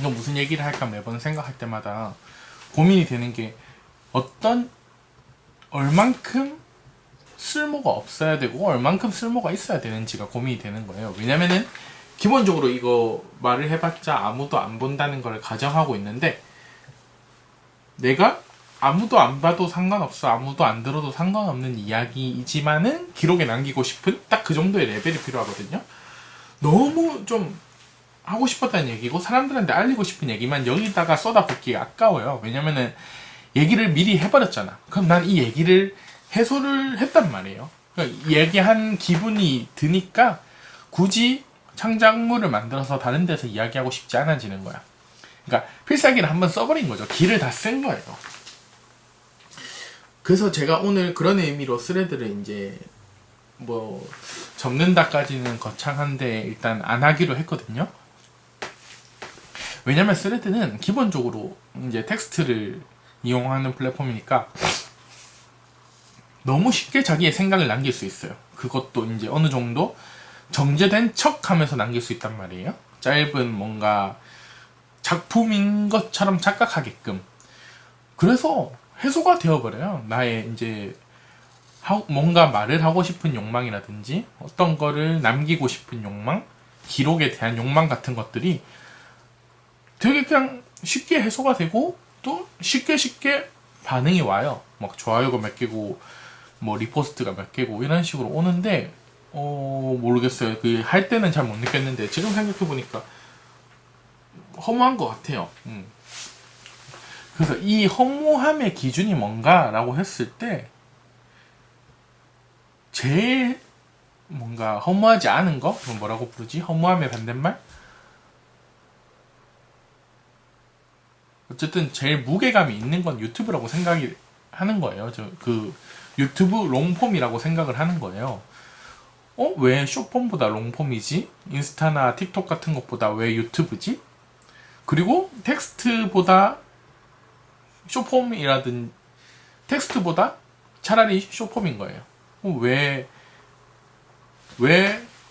이거 무슨 얘기를 할까 매번 생각할 때마다 고민이 되는 게 얼만큼 쓸모가 없어야 되고 얼만큼 쓸모가 있어야 되는지가 고민이 되는 거예요. 왜냐면은 기본적으로 이거 말을 해봤자 아무도 안 본다는 걸 가정하고 있는데, 내가 아무도 안 봐도 상관없어, 아무도 안 들어도 상관없는 이야기이지만은 기록에 남기고 싶은 딱 그 정도의 레벨이 필요하거든요. 너무 좀 하고 싶었다는 얘기고 사람들한테 알리고 싶은 얘기만 여기다가 쏟아붓기가 아까워요. 왜냐면은 얘기를 미리 해버렸잖아. 그럼 난 이 얘기를 해소를 했단 말이에요. 그러니까 얘기한 기분이 드니까 굳이 창작물을 만들어서 다른 데서 이야기하고 싶지 않아지는 거야. 그러니까 필살기를 한번 써버린 거죠. 기를 다 쓴 거예요. 그래서 제가 오늘 그런 의미로 스레드를 이제 뭐 접는다까지는 거창한데 일단 안 하기로 했거든요. 왜냐면 스레드는 기본적으로 이제 텍스트를 이용하는 플랫폼이니까 너무 쉽게 자기의 생각을 남길 수 있어요. 그것도 이제 어느 정도 정제된 척 하면서 남길 수 있단 말이에요. 짧은 뭔가 작품인 것처럼 착각하게끔. 그래서 해소가 되어버려요. 나의 이제 뭔가 말을 하고 싶은 욕망이라든지 어떤 거를 남기고 싶은 욕망, 기록에 대한 욕망 같은 것들이 되게 그냥 쉽게 해소가 되고 또 쉽게 반응이 와요. 막 좋아요가 몇 개고 뭐 리포스트가 몇 개고 이런 식으로 오는데 모르겠어요. 그 할 때는 잘 못 느꼈는데 지금 생각해 보니까 허무한 것 같아요. 그래서 이 허무함의 기준이 뭔가라고 했을 때 제일 뭔가 허무하지 않은 거? 뭐라고 부르지? 허무함의 반대말? 어쨌든 제일 무게감이 있는 건 유튜브라고 생각이 하는 거예요. 그 유튜브 롱폼이라고 생각을 하는 거예요. 왜 숏폼보다 롱폼이지? 인스타나 틱톡 같은 것보다 왜 유튜브지? 그리고 텍스트보다 숏폼이라든 텍스트보다 차라리 숏폼인 거예요. 왜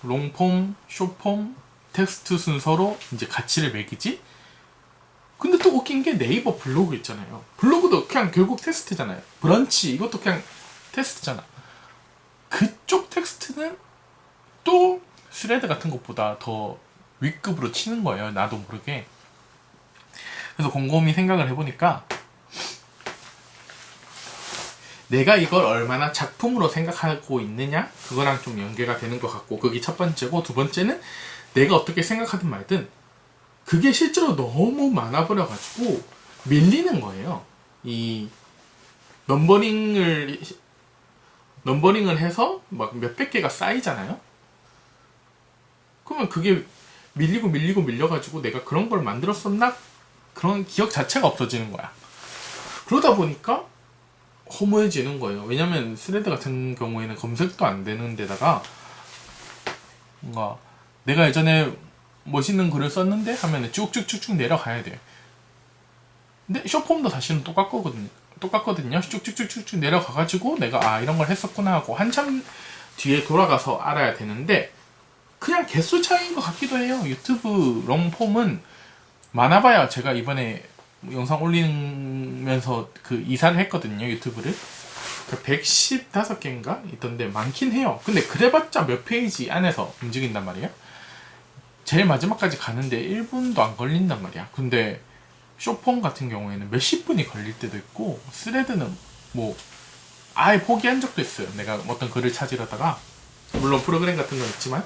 롱폼, 숏폼, 텍스트 순서로 이제 가치를 매기지? 근데 또 웃긴 게 네이버 블로그 있잖아요. 블로그도 그냥 결국 텍스트잖아요. 브런치 이것도 그냥 텍스트잖아. 그쪽 텍스트는 또 스레드 같은 것보다 더 윗급으로 치는 거예요. 나도 모르게. 그래서 곰곰이 생각을 해보니까 내가 이걸 얼마나 작품으로 생각하고 있느냐? 그거랑 좀 연계가 되는 것 같고, 그게 첫 번째고, 두 번째는 내가 어떻게 생각하든 말든 그게 실제로 너무 많아버려가지고 밀리는 거예요. 이 넘버링을 해서 막 몇백 개가 쌓이잖아요. 그러면 그게 밀려가지고 내가 그런 걸 만들었었나? 그런 기억 자체가 없어지는 거야. 그러다 보니까 허무해지는 거예요. 왜냐면 스레드 같은 경우에는 검색도 안 되는 데다가 뭔가 내가 예전에 멋있는 글을 썼는데 하면은 쭉쭉쭉쭉 내려가야 돼. 근데 숏폼도 사실은 똑같거든요. 쭉쭉쭉쭉 내려가가지고 내가 이런 걸 했었구나 하고 한참 뒤에 돌아가서 알아야 되는데 그냥 개수 차이인 것 같기도 해요. 유튜브 롱폼은 많아봐야 제가 이번에 영상 올리면서 그 이사를 했거든요. 유튜브를. 115개인가 있던데 많긴 해요. 근데 그래봤자 몇 페이지 안에서 움직인단 말이에요. 제일 마지막까지 가는데 1분도 안 걸린단 말이야. 근데 숏폼 같은 경우에는 몇십 분이 걸릴 때도 있고, 스레드는 뭐 아예 포기한 적도 있어요. 내가 어떤 글을 찾으려다가. 물론 프로그램 같은 건 있지만.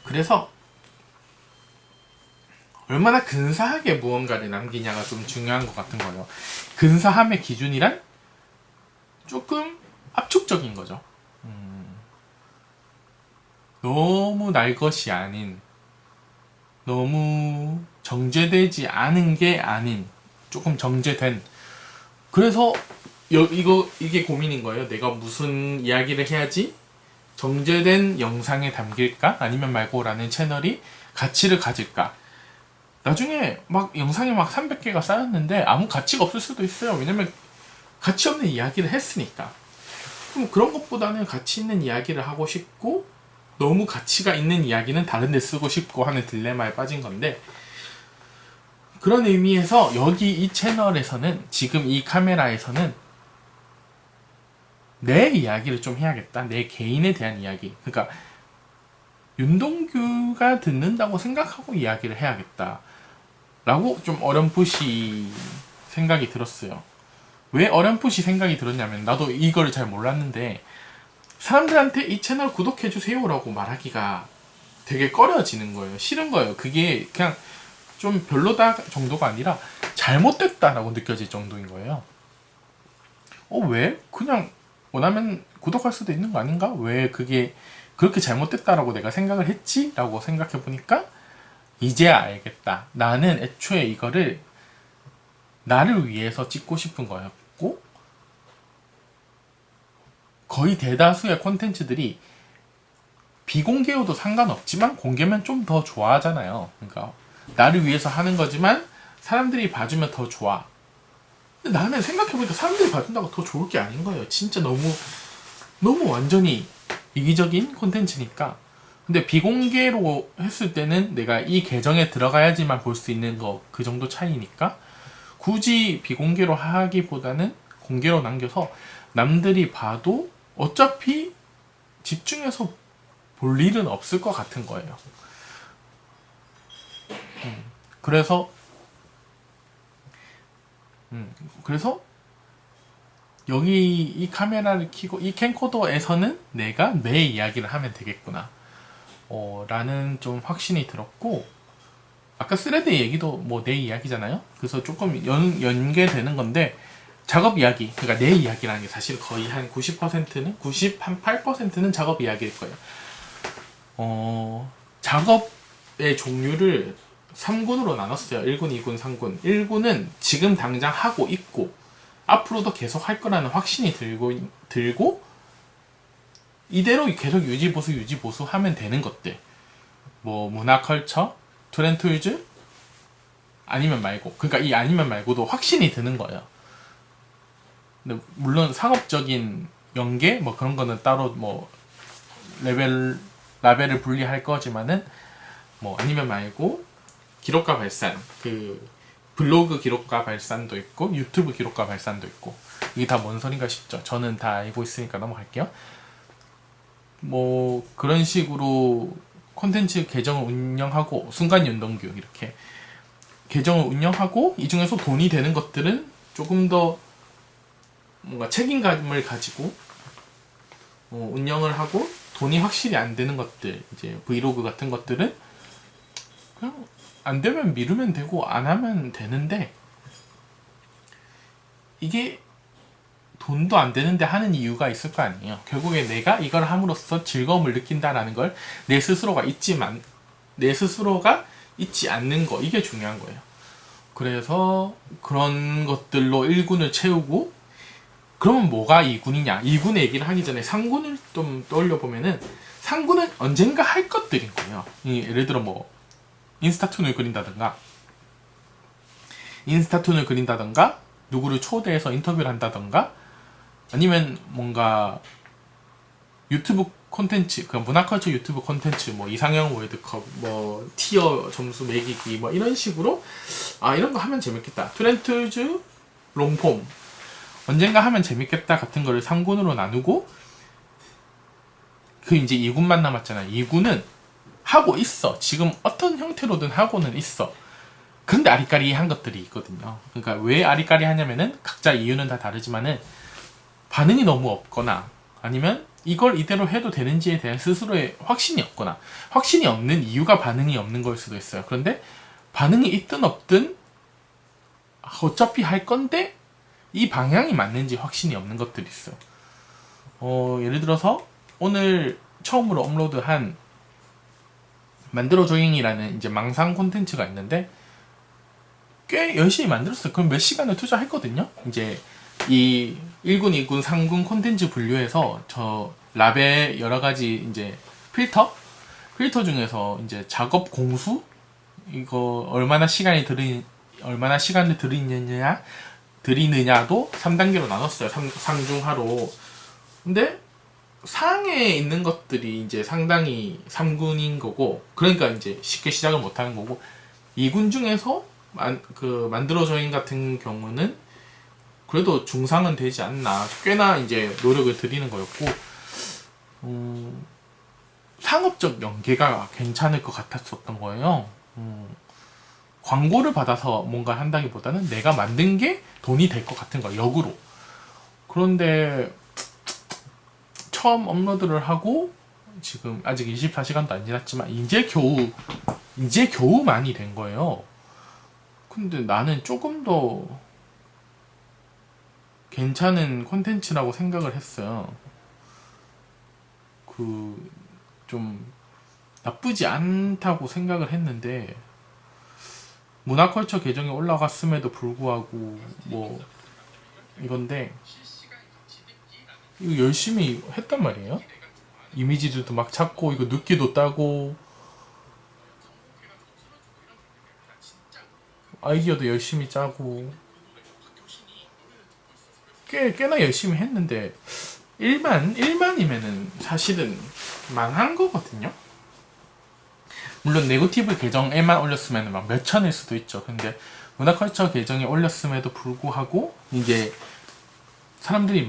그래서 얼마나 근사하게 무언가를 남기냐가 좀 중요한 것 같은 거예요. 근사함의 기준이란 조금 압축적인 거죠. 너무 날 것이 아닌, 너무 정제되지 않은 게 아닌, 조금 정제된. 그래서 이게 고민인 거예요. 내가 무슨 이야기를 해야지 정제된 영상에 담길까? 아니면 말고라는 채널이 가치를 가질까? 나중에 막 영상이 막 300개가 쌓였는데 아무 가치가 없을 수도 있어요. 왜냐면 가치 없는 이야기를 했으니까. 그럼 그런 것보다는 가치 있는 이야기를 하고 싶고, 너무 가치가 있는 이야기는 다른 데 쓰고 싶고 하는 딜레마에 빠진 건데, 그런 의미에서 여기 이 채널에서는, 지금 이 카메라에서는 내 이야기를 좀 해야겠다. 내 개인에 대한 이야기. 그러니까 윤동규가 듣는다고 생각하고 이야기를 해야겠다 라고 좀 어렴풋이 생각이 들었어요. 왜 어렴풋이 생각이 들었냐면, 나도 이걸 잘 몰랐는데 사람들한테 이 채널 구독해주세요 라고 말하기가 되게 꺼려지는 거예요. 싫은 거예요. 그게 그냥 좀 별로다 정도가 아니라 잘못됐다 라고 느껴질 정도인 거예요. 왜? 그냥 원하면 구독할 수도 있는 거 아닌가? 왜 그게 그렇게 잘못됐다라고 내가 생각을 했지? 라고 생각해 보니까 이제야 알겠다. 나는 애초에 이거를 나를 위해서 찍고 싶은 거였고, 거의 대다수의 콘텐츠들이 비공개여도 상관없지만 공개면 좀 더 좋아하잖아요. 그러니까 나를 위해서 하는 거지만 사람들이 봐주면 더 좋아. 근데 나는 생각해보니까 사람들이 봐준다고 더 좋을 게 아닌 거예요. 진짜 너무 완전히 이기적인 콘텐츠니까. 근데 비공개로 했을 때는 내가 이 계정에 들어가야지만 볼 수 있는 거, 그 정도 차이니까 굳이 비공개로 하기보다는 공개로 남겨서 남들이 봐도 어차피 집중해서 볼 일은 없을 것 같은 거예요. 그래서 여기 이 카메라를 켜고 이 캠코더에서는 내가 내 이야기를 하면 되겠구나 라는 좀 확신이 들었고, 아까 스레드 얘기도 뭐 내 이야기잖아요. 그래서 조금 연계되는 건데, 작업 이야기, 그러니까 내 이야기라는 게 사실 거의 한 90%는 98%는 작업 이야기일 거예요. 작업의 종류를 3군으로 나눴어요. 1군, 2군, 3군. 1군은 지금 당장 하고 있고 앞으로도 계속 할 거라는 확신이 들고 이대로 계속 유지보수 하면 되는 것들. 뭐 문화 컬처, 트렌툴즈, 아니면 말고. 그러니까 이 아니면 말고도 확신이 드는 거예요. 근데 물론 상업적인 연계 뭐 그런 거는 따로 뭐 라벨을 분리할 거지만은, 뭐 아니면 말고 기록과 발산, 그 블로그 기록과 발산도 있고 유튜브 기록과 발산도 있고, 이게 다 뭔 소린가 싶죠. 저는 다 알고 있으니까 넘어갈게요. 뭐 그런 식으로 콘텐츠 계정을 운영하고, 순간 윤동규 이렇게 계정을 운영하고, 이 중에서 돈이 되는 것들은 조금 더 뭔가 책임감을 가지고 운영을 하고, 돈이 확실히 안 되는 것들, 이제 브이로그 같은 것들은 그냥 안 되면 미루면 되고 안 하면 되는데, 이게 돈도 안 되는데 하는 이유가 있을 거 아니에요. 결국에 내가 이걸 함으로써 즐거움을 느낀다라는 걸 내 스스로가 잊지 않는 거, 이게 중요한 거예요. 그래서 그런 것들로 1군을 채우고, 그러면 뭐가 2군이냐? 2군의 얘기를 하기 전에 3군을 좀 떠올려 보면은, 3군은 언젠가 할 것들인 거예요. 예를 들어 뭐 인스타툰을 그린다던가 누구를 초대해서 인터뷰를 한다던가, 아니면 뭔가 유튜브 콘텐츠, 그 문화컬처 유튜브 콘텐츠, 뭐 이상형 월드컵, 뭐 티어 점수 매기기, 뭐 이런 식으로 이런 거 하면 재밌겠다. 트렌툴즈 롱폼 언젠가 하면 재밌겠다 같은 거를 3군으로 나누고, 그 이제 2군만 남았잖아. 2군은 하고 있어. 지금 어떤 형태로든 하고는 있어. 근데 아리까리한 것들이 있거든요. 그러니까 왜 아리까리하냐면은 각자 이유는 다 다르지만은 반응이 너무 없거나, 아니면 이걸 이대로 해도 되는지에 대한 스스로의 확신이 없거나, 확신이 없는 이유가 반응이 없는 걸 수도 있어요. 그런데 반응이 있든 없든 어차피 할 건데 이 방향이 맞는지 확신이 없는 것들이 있어요. 예를 들어서 오늘 처음으로 업로드한 만들어줘잉이라는 이제 망상 콘텐츠가 있는데, 꽤 열심히 만들었어요. 그럼 몇 시간을 투자했거든요. 이제 이 1군, 2군, 3군 콘텐츠 분류해서 저 라벨 여러 가지 이제 필터 중에서 이제 작업 공수, 이거 얼마나 시간을 들이느냐도 3단계로 나눴어요. 상중하로. 근데 상에 있는 것들이 이제 상당히 3군인 거고, 그러니까 이제 쉽게 시작을 못 하는 거고, 2군 중에서 그 만들어져인 같은 경우는 그래도 중상은 되지 않나, 꽤나 이제 노력을 들이는 거였고, 상업적 연계가 괜찮을 것 같았었던 거예요. 광고를 받아서 뭔가 한다기보다는 내가 만든 게 돈이 될 것 같은 거야, 역으로. 그런데 처음 업로드를 하고 지금 아직 24시간도 안 지났지만 이제 겨우 많이 된 거예요. 근데 나는 조금 더 괜찮은 콘텐츠라고 생각을 했어요. 좀 나쁘지 않다고 생각을 했는데, 문화컬처 계정에 올라갔음에도 불구하고 뭐 이건데, 이거 열심히 했단 말이에요. 이미지들도 막 찾고, 이거 눕기도 따고, 아이디어도 열심히 짜고, 꽤나 열심히 했는데, 1만이면은 사실은 망한 거거든요. 물론 네거티브 계정에만 올렸으면 막 몇천일 수도 있죠. 근데 문화컬처 계정에 올렸음에도 불구하고 이제 사람들이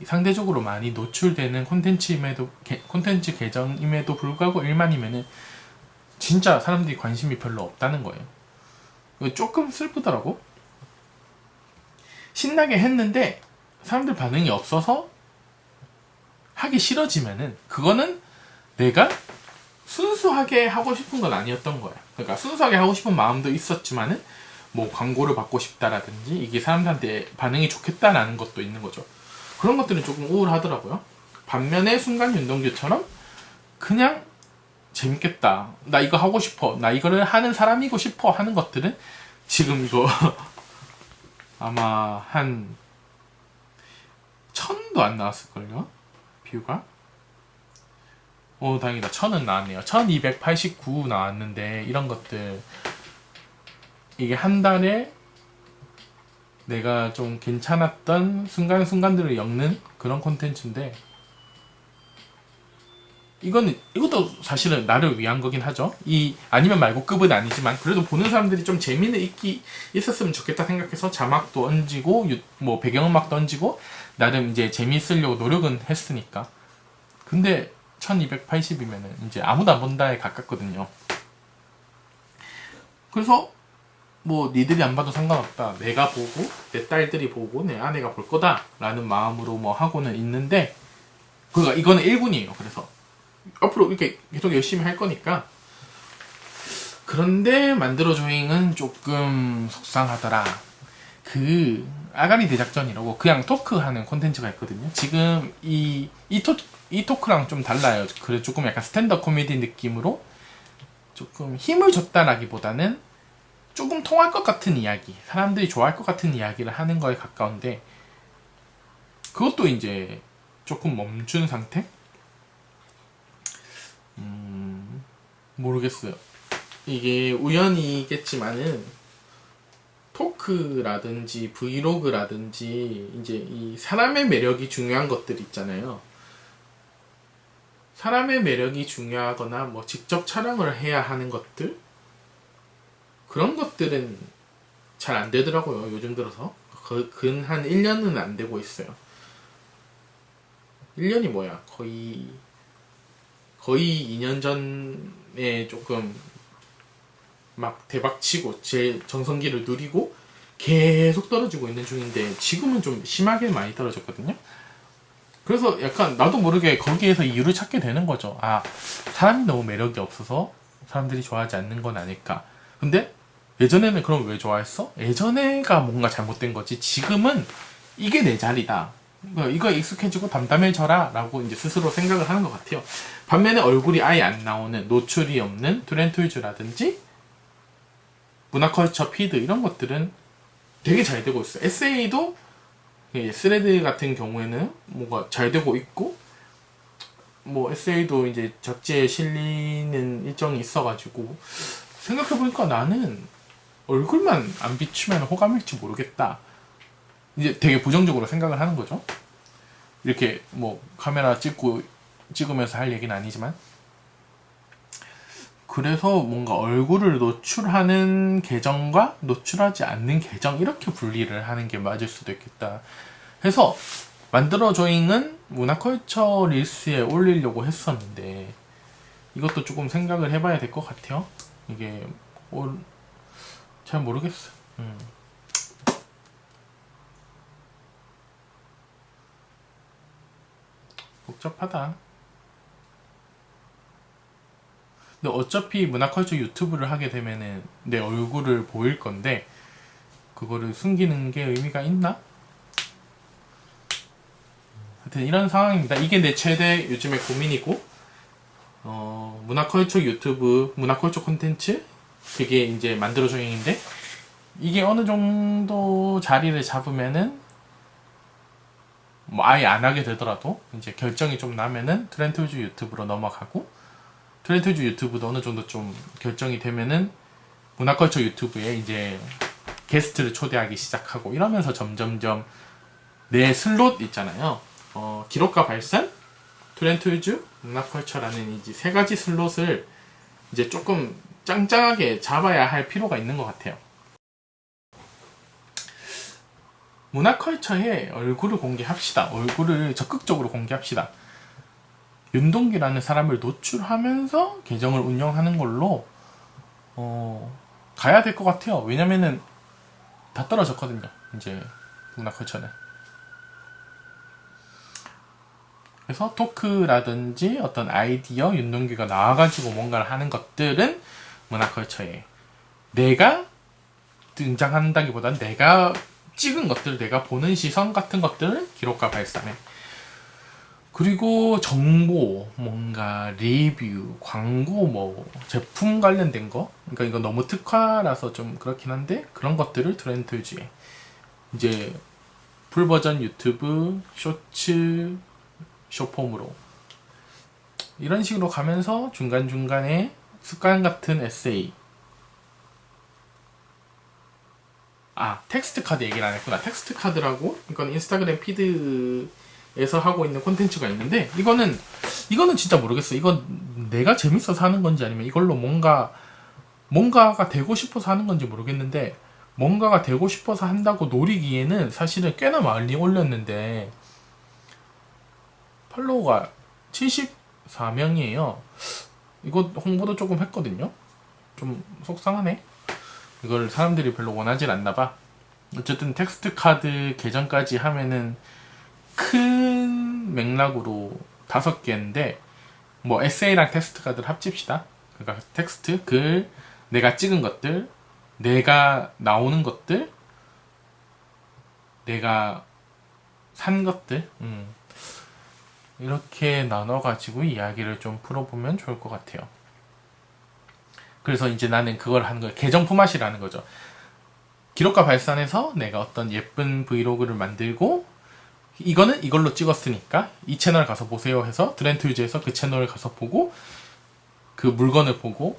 상대적으로 많이 노출되는 콘텐츠 계정임에도 불구하고 1만이면은 진짜 사람들이 관심이 별로 없다는 거예요. 조금 슬프더라고. 신나게 했는데 사람들 반응이 없어서 하기 싫어지면은, 그거는 내가 순수하게 하고 싶은 건 아니었던 거야. 그러니까 순수하게 하고 싶은 마음도 있었지만은 뭐 광고를 받고 싶다라든지 이게 사람들한테 반응이 좋겠다라는 것도 있는 거죠. 그런 것들은 조금 우울하더라고요. 반면에 순간윤동규처럼 그냥 재밌겠다, 나 이거 하고 싶어, 나 이거를 하는 사람이고 싶어 하는 것들은 지금 이거 아마 한 1000도 안 나왔을걸요? 뷰가? 다행이다. 1000은 나왔네요. 1289 나왔는데, 이런 것들, 이게 한 달에 내가 좀 괜찮았던 순간순간들을 엮는 그런 콘텐츠인데, 이것도 사실은 나를 위한 거긴 하죠. 아니면 말고 급은 아니지만, 그래도 보는 사람들이 좀 재미는 있었으면 좋겠다 생각해서 자막도 얹고, 뭐 배경음악도 얹고, 나름 이제 재미있으려고 노력은 했으니까. 근데 1280이면은 이제 아무도 안 본다에 가깝거든요. 그래서 뭐 니들이 안 봐도 상관없다, 내가 보고 내 딸들이 보고 내 아내가 볼 거다 라는 마음으로 뭐 하고는 있는데, 그러니까 이거는 1군이에요. 그래서 앞으로 이렇게 계속 열심히 할 거니까. 그런데 만들어조잉은 조금 속상하더라. 아가리 대작전이라고 그냥 토크하는 콘텐츠가 있거든요. 지금 이 토크랑 좀 달라요. 그래, 조금 약간 스탠드업 코미디 느낌으로 조금 힘을 줬다라기보다는 조금 통할 것 같은 이야기, 사람들이 좋아할 것 같은 이야기를 하는 거에 가까운데, 그것도 이제 조금 멈춘 상태? 모르겠어요. 이게 우연이겠지만은 토크라든지 브이로그라든지 이제 이 사람의 매력이 중요한 것들 있잖아요. 사람의 매력이 중요하거나 뭐 직접 촬영을 해야 하는 것들, 그런 것들은 잘 안 되더라고요. 요즘 들어서 근 한 1년은 안 되고 있어요. 1년이 뭐야, 거의 2년 전에 조금 막 대박치고 제 정성기를 누리고 계속 떨어지고 있는 중인데, 지금은 좀 심하게 많이 떨어졌거든요. 그래서 약간 나도 모르게 거기에서 이유를 찾게 되는 거죠. 사람이 너무 매력이 없어서 사람들이 좋아하지 않는 건 아닐까. 근데 예전에는 그럼 왜 좋아했어? 예전에가 뭔가 잘못된 거지, 지금은 이게 내 자리다, 이거 익숙해지고 담담해져라 라고 이제 스스로 생각을 하는 것 같아요. 반면에 얼굴이 아예 안 나오는, 노출이 없는 트렌툴즈라든지 문화컬처 피드, 이런 것들은 되게 잘 되고 있어요. SA도 스레드 같은 경우에는 뭔가 잘 되고 있고, 뭐 SA도 이제 적재에 실리는 일정이 있어가지고, 생각해보니까 나는 얼굴만 안 비추면 호감일지 모르겠다, 이제 되게 부정적으로 생각을 하는 거죠. 이렇게 뭐 카메라 찍으면서 할 얘기는 아니지만, 그래서 뭔가 얼굴을 노출하는 계정과 노출하지 않는 계정 이렇게 분리를 하는 게 맞을 수도 있겠다 해서 만들어 조잉은 문화컬처 릴스에 올리려고 했었는데, 이것도 조금 생각을 해봐야 될 것 같아요. 이게 잘 모르겠어. 복잡하다. 근데 어차피 문화컬처 유튜브를 하게 되면은 내 얼굴을 보일 건데, 그거를 숨기는 게 의미가 있나? 하여튼 이런 상황입니다. 이게 내 최대 요즘의 고민이고, 문화컬처 유튜브, 문화컬처 콘텐츠, 그게 이제 만들어줘잉인데, 이게 어느 정도 자리를 잡으면은, 뭐 아예 안 하게 되더라도, 이제 결정이 좀 나면은 트렌트우즈 유튜브로 넘어가고, 트렌트우즈 유튜브도 어느 정도 좀 결정이 되면은, 문화컬처 유튜브에 이제 게스트를 초대하기 시작하고, 이러면서 점점점 내 슬롯 있잖아요. 기록과 발산, 트렌트우즈, 문화컬처라는 이제 세 가지 슬롯을 이제 조금 짱짱하게 잡아야 할 필요가 있는 것 같아요. 문화컬처에 얼굴을 공개합시다. 얼굴을 적극적으로 공개합시다. 윤동기라는 사람을 노출하면서 계정을 운영하는 걸로 가야 될 것 같아요. 왜냐면은 다 떨어졌거든요. 이제 문화컬처는. 그래서 토크라든지 어떤 아이디어, 윤동기가 나와가지고 뭔가를 하는 것들은 문화컬처에 내가 등장한다기보다는 내가 찍은 것들, 내가 보는 시선 같은 것들을 기록과 발산해. 그리고 정보, 뭔가 리뷰, 광고, 뭐 제품 관련된 거, 그러니까 이거 너무 특화라서 좀 그렇긴 한데 그런 것들을 트렌드주에 이제 풀버전 유튜브, 쇼츠, 쇼폼으로 이런 식으로 가면서 중간중간에 습관 같은 에세이, 텍스트 카드 얘기를 안 했구나. 텍스트 카드라고, 이건 인스타그램 피드에서 하고 있는 콘텐츠가 있는데, 이거는 진짜 모르겠어. 이건 내가 재밌어서 하는 건지 아니면 이걸로 뭔가가 되고 싶어서 하는 건지 모르겠는데, 뭔가가 되고 싶어서 한다고 노리기에는 사실은 꽤나 많이 올렸는데, 팔로워가 74명이에요. 이거 홍보도 조금 했거든요. 좀 속상하네. 이걸 사람들이 별로 원하진 않나봐. 어쨌든 텍스트 카드 계정까지 하면은 큰 맥락으로 5개인데, 뭐 에세이랑 텍스트 카드를 합칩시다. 그러니까 텍스트, 글, 내가 찍은 것들, 내가 나오는 것들, 내가 산 것들, 이렇게 나눠가지고 이야기를 좀 풀어보면 좋을 것 같아요. 그래서 이제 나는 그걸 하는 거예요. 계정 포맷이라는 거죠. 기록과 발산해서 내가 어떤 예쁜 브이로그를 만들고, 이거는 이걸로 찍었으니까 이 채널 가서 보세요 해서 트렌트유즈에서 그 채널을 가서 보고, 그 물건을 보고,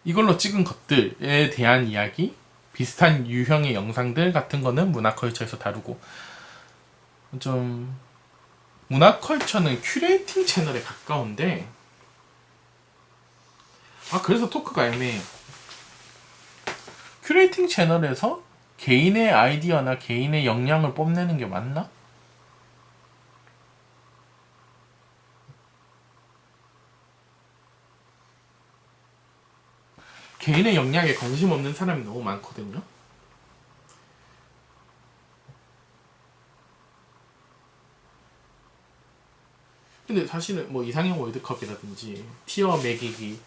이걸로 찍은 것들에 대한 이야기, 비슷한 유형의 영상들 같은 거는 문화컬처에서 다루고, 좀 문화컬처는 큐레이팅 채널에 가까운데, 그래서 토크가 애매해. 큐레이팅 채널에서 개인의 아이디어나 개인의 역량을 뽐내는 게 맞나? 개인의 역량에 관심 없는 사람이 너무 많거든요. 근데 사실은 뭐 이상형 월드컵이라든지 티어 매기기,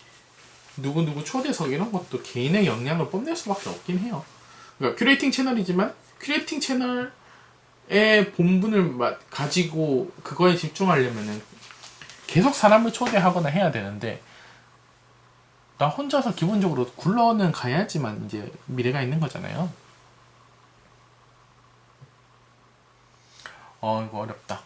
누구누구 초대석 이런 것도 개인의 역량을 뽐낼 수밖에 없긴 해요. 그러니까 큐레이팅 채널이지만 큐레이팅 채널의 본분을 가지고 그거에 집중하려면은 계속 사람을 초대하거나 해야 되는데, 나 혼자서 기본적으로 굴러는 가야지만 이제 미래가 있는 거잖아요. 이거 어렵다.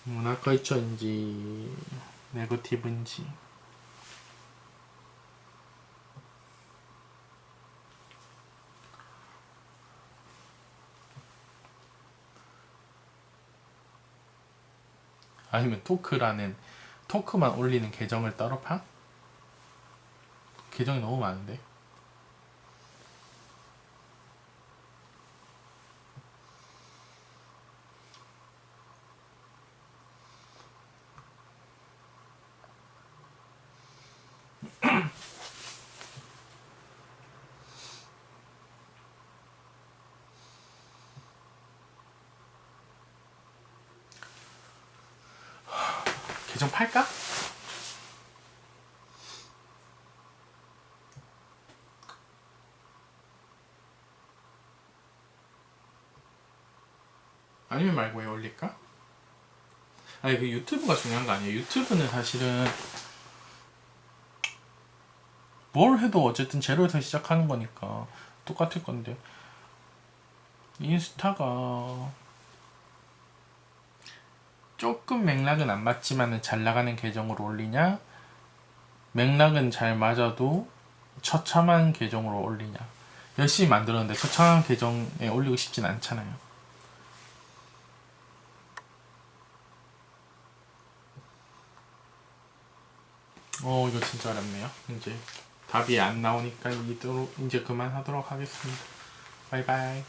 문화컬처인지 네거티브인지. 아니면 토크만 올리는 계정을 따로 파? 계정이 너무 많은데. 계정 팔까? 아니면 말고 왜 올릴까? 아니 그 유튜브가 중요한 거 아니에요. 유튜브는 사실은 뭘 해도 어쨌든 제로에서 시작하는 거니까 똑같을 건데, 인스타가 조금 맥락은 안 맞지만은 잘 나가는 계정으로 올리냐, 맥락은 잘 맞아도 처참한 계정으로 올리냐. 열심히 만들었는데 처참한 계정에 올리고 싶진 않잖아요. 이거 진짜 어렵네요. 이제 답이 안 나오니까 이제 그만하도록 하겠습니다. 바이바이.